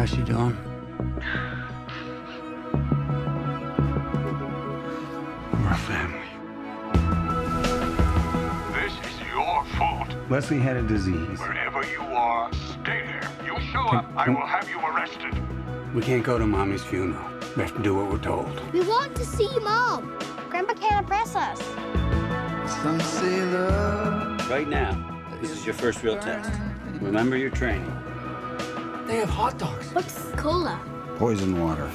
How's she doing? We're a family. This is your fault. Leslie had a disease. Wherever you are, stay there. You show up, I will have you arrested. We can't go to Mommy's funeral. We have to do what we're told. We want to see Mom. Grandpa can't impress us. Some say love. Right now, this is your first real test. Remember your training. They have hot dogs. What's cola? Poison water.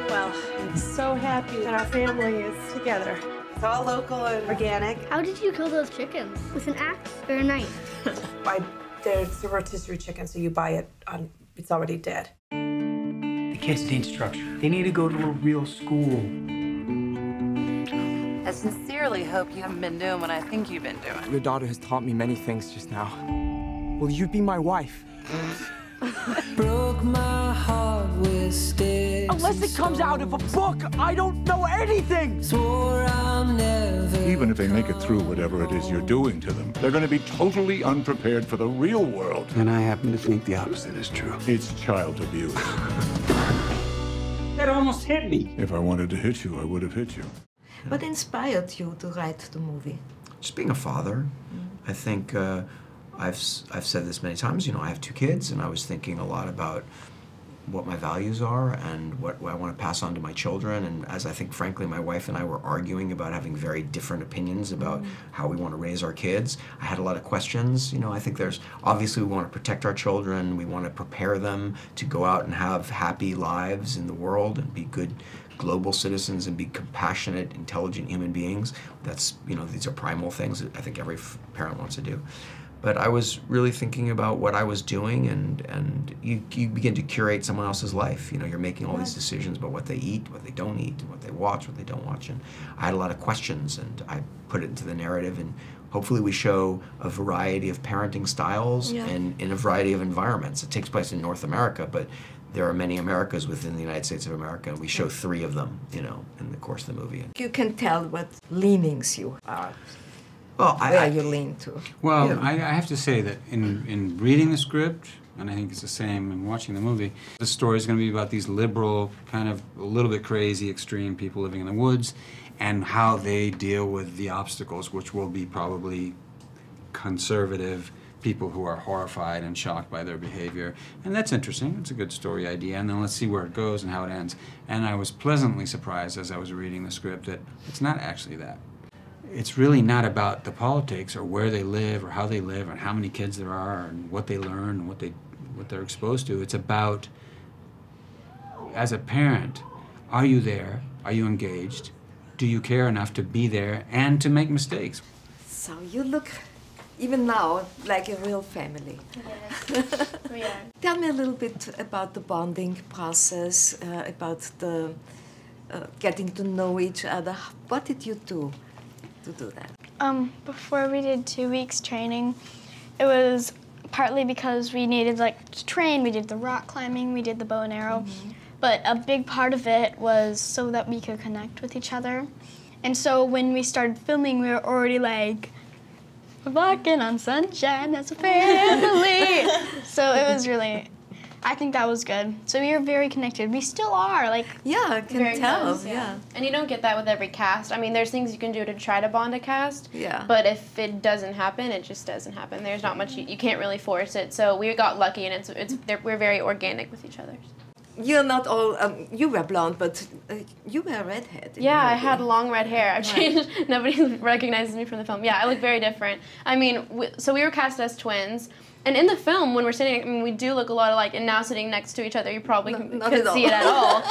Well, I'm so happy that our family is together. It's all local and organic. How did you kill those chickens? With an axe or a knife? There's a rotisserie chicken, so you buy it on, it's already dead. The kids need structure. They need to go to a real school. I sincerely hope you haven't been doing what I think you've been doing. Your daughter has taught me many things just now. Will you be my wife? Broke my heart with sticks. Unless it comes out of a book, I don't know anything! Swore I'm never. Even if they make it through whatever it is you're doing to them, they're going to be totally unprepared for the real world. And I happen to think the opposite is true. It's child abuse. That almost hit me. If I wanted to hit you, I would have hit you. What inspired you to write the movie? Just being a father. I think I've said this many times, you know, I have 2 kids, and I was thinking a lot about what my values are and what I want to pass on to my children. And as I think, frankly, my wife and I were arguing about having very different opinions about how we want to raise our kids, I had a lot of questions. You know, I think there's, obviously we want to protect our children, we want to prepare them to go out and have happy lives in the world and be good global citizens and be compassionate, intelligent human beings. That's, you know, these are primal things that I think every parent wants to do. But I was really thinking about what I was doing, and you begin to curate someone else's life. You know, you're making all these decisions about what they eat, what they don't eat, and what they watch, what they don't watch. And I had a lot of questions, and I put it into the narrative, and hopefully we show a variety of parenting styles and in a variety of environments. It takes place in North America, but there are many Americas within the United States of America, and we show 3 of them, you know, in the course of the movie. You can tell what leanings you are. Well, where you lean to. Well, yeah. I have to say that in reading the script, and I think it's the same in watching the movie, the story is going to be about these liberal, kind of a little bit crazy, extreme people living in the woods, and how they deal with the obstacles, which will be probably conservative people who are horrified and shocked by their behavior. And that's interesting. It's a good story idea. And then let's see where it goes and how it ends. And I was pleasantly surprised as I was reading the script that it's not actually that. It's really not about the politics or where they live or how they live and how many kids there are and what they learn and what they're exposed to. It's about, as a parent, are you there? Are you engaged? Do you care enough to be there and to make mistakes? So you look, even now, like a real family. Yes, we are. Tell me a little bit about the bonding process, about the getting to know each other. What did you do to do that? Before we did 2 weeks training, it was partly because we needed to train. We did the rock climbing, we did the bow and arrow, but a big part of it was so that we could connect with each other. And so when we started filming, we were already like, we're walking on sunshine as a family. So it was really, I think that was good. So we were very connected. We still are, yeah, I can tell. Close, yeah. And you don't get that with every cast. I mean, there's things you can do to try to bond a cast. Yeah. But if it doesn't happen, it just doesn't happen. There's not much you can't really force it. So we got lucky, and we're very organic with each other. You're not all. You were blonde, but you were redhead. Yeah, I had long red hair. I've changed. Nobody recognizes me from the film. Yeah, I look very different. I mean, so we were cast as twins. And in the film, when we're sitting, I mean, we do look a lot alike. And now sitting next to each other, you probably couldn't see it at all.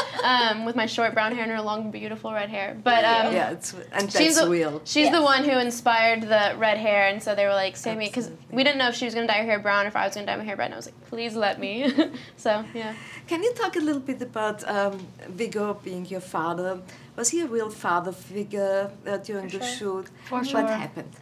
With my short brown hair and her long, beautiful red hair. But yeah, that's real. She's the one who inspired the red hair, and so they were like, "Say me," because we didn't know if she was gonna dye her hair brown or if I was gonna dye my hair red. And I was like, "Please let me." So yeah. Can you talk a little bit about Viggo being your father? Was he a real father figure during the shoot? For sure. What happened?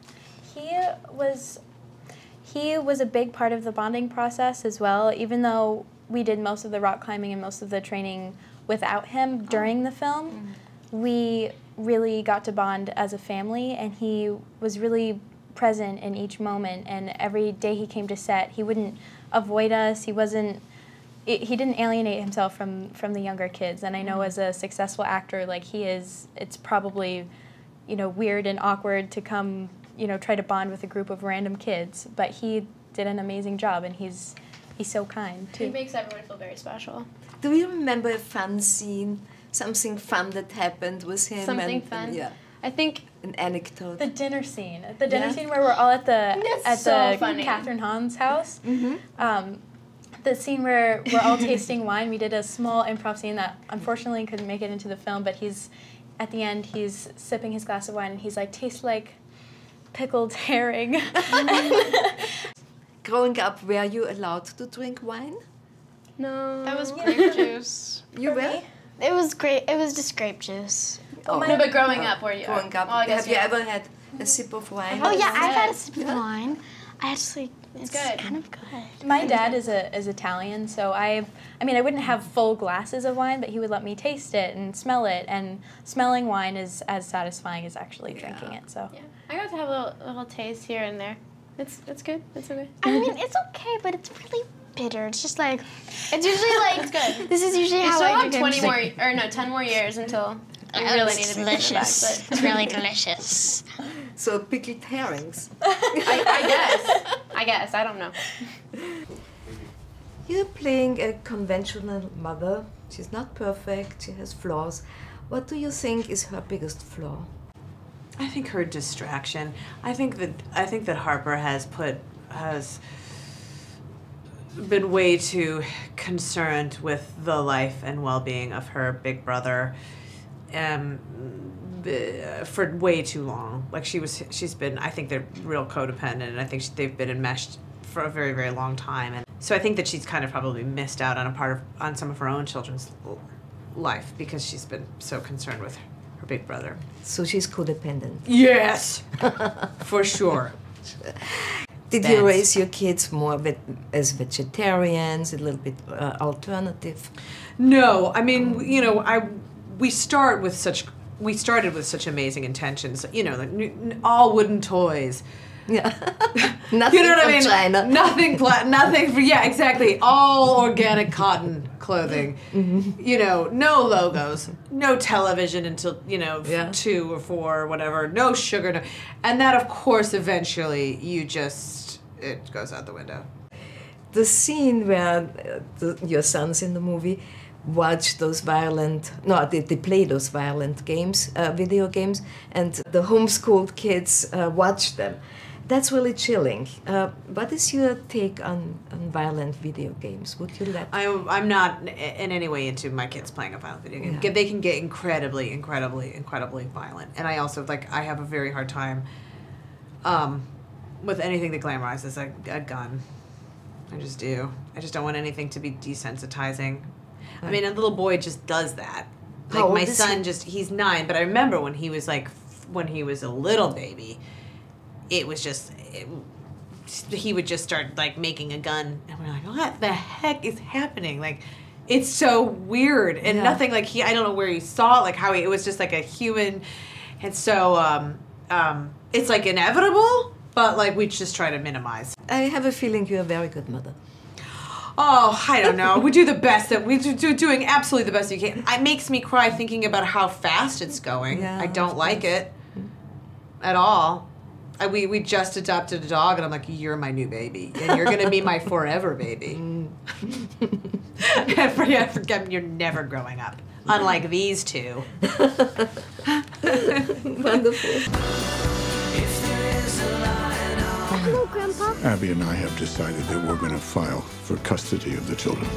He was a big part of the bonding process as well, even though we did most of the rock climbing and most of the training without him during the film. We really got to bond as a family, and he was really present in each moment, and every day he came to set, he wouldn't avoid us. He wasn't. He didn't alienate himself from the younger kids. And I know as a successful actor like he is, it's probably, you know, weird and awkward to come, you know, try to bond with a group of random kids. But he did an amazing job, and he's so kind too. He makes everyone feel very special. Do you remember a fun scene, something fun that happened with him? Something fun? Yeah. I think an anecdote. The dinner scene. The dinner scene where we're all at the Kathryn Hahn's house. The scene where we're all tasting wine. We did a small improv scene that unfortunately couldn't make it into the film, but at the end he's sipping his glass of wine and he's like, tastes like pickled herring. Growing up, were you allowed to drink wine? No. That was grape juice. You were? It was great. It was just grape juice. No, but growing up, were you? Growing up, have you ever had a sip of wine? Oh yeah, I've had a sip of wine. Actually, it's good. kind of good. My dad is Italian, so I wouldn't have full glasses of wine, but he would let me taste it and smell it, and smelling wine is as satisfying as actually drinking it. So yeah, I got to have a little taste here and there. It's good. It's okay. I mean, it's okay, but it's really bitter. It's just like it's usually like it's good. This is usually how I have 10 more years until I really need to be delicious. It's really delicious. So pickled herrings. I guess. I don't know. You're playing a conventional mother. She's not perfect. She has flaws. What do you think is her biggest flaw? I think her distraction. I think that Harper has been way too concerned with the life and well-being of her big brother. For way too long. Like she's been, I think they're real codependent, and I think they've been enmeshed for a very, very long time. And so I think that she's kind of probably missed out on some of her own children's life because she's been so concerned with her big brother. So she's codependent. Yes, for sure. Did you raise your kids more as vegetarians, a little bit alternative? No, I mean, you know, we started with such amazing intentions, you know, like all wooden toys. Yeah. Nothing, you know what I mean? China. Nothing, yeah, exactly. All organic cotton clothing. You know, no logos, no television until, you know, 2 or 4 or whatever, no sugar, no. And that, of course, eventually it goes out the window. The scene where your sons in the movie watch those they play those violent games, video games, and the homeschooled kids watch them. That's really chilling. What is your take on violent video games? Would you let? I'm not in any way into my kids playing a violent video game. Yeah. They can get incredibly violent, and I also I have a very hard time with anything that glamorizes a gun. I just do. I just don't want anything to be desensitizing. I mean, a little boy just does that. Like my son he's 9, but I remember when he was a little baby, it was just, he would just start making a gun, and we're like, what the heck is happening? Like, it's so weird, and nothing I don't know where he saw it, how it was just like a human, and so it's inevitable, but we just try to minimize. I have a feeling you're a very good mother. Oh, I don't know. We do the best that we're doing absolutely the best we can. It makes me cry thinking about how fast it's going. Yeah, I don't like it at all. We just adopted a dog, and I'm like, you're my new baby, and you're gonna be my forever baby. I forget you're never growing up, unlike these two. Wonderful. Hello, Grandpa. Abby and I have decided that we're going to file for custody of the children.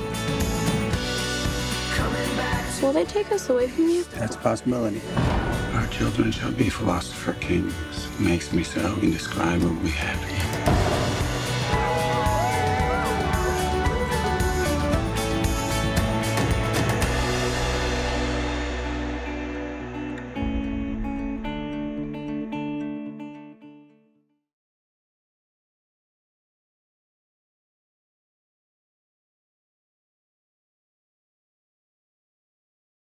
Will they take us away from you? That's a possibility. Our children shall be philosopher kings. Makes me so indescribably happy.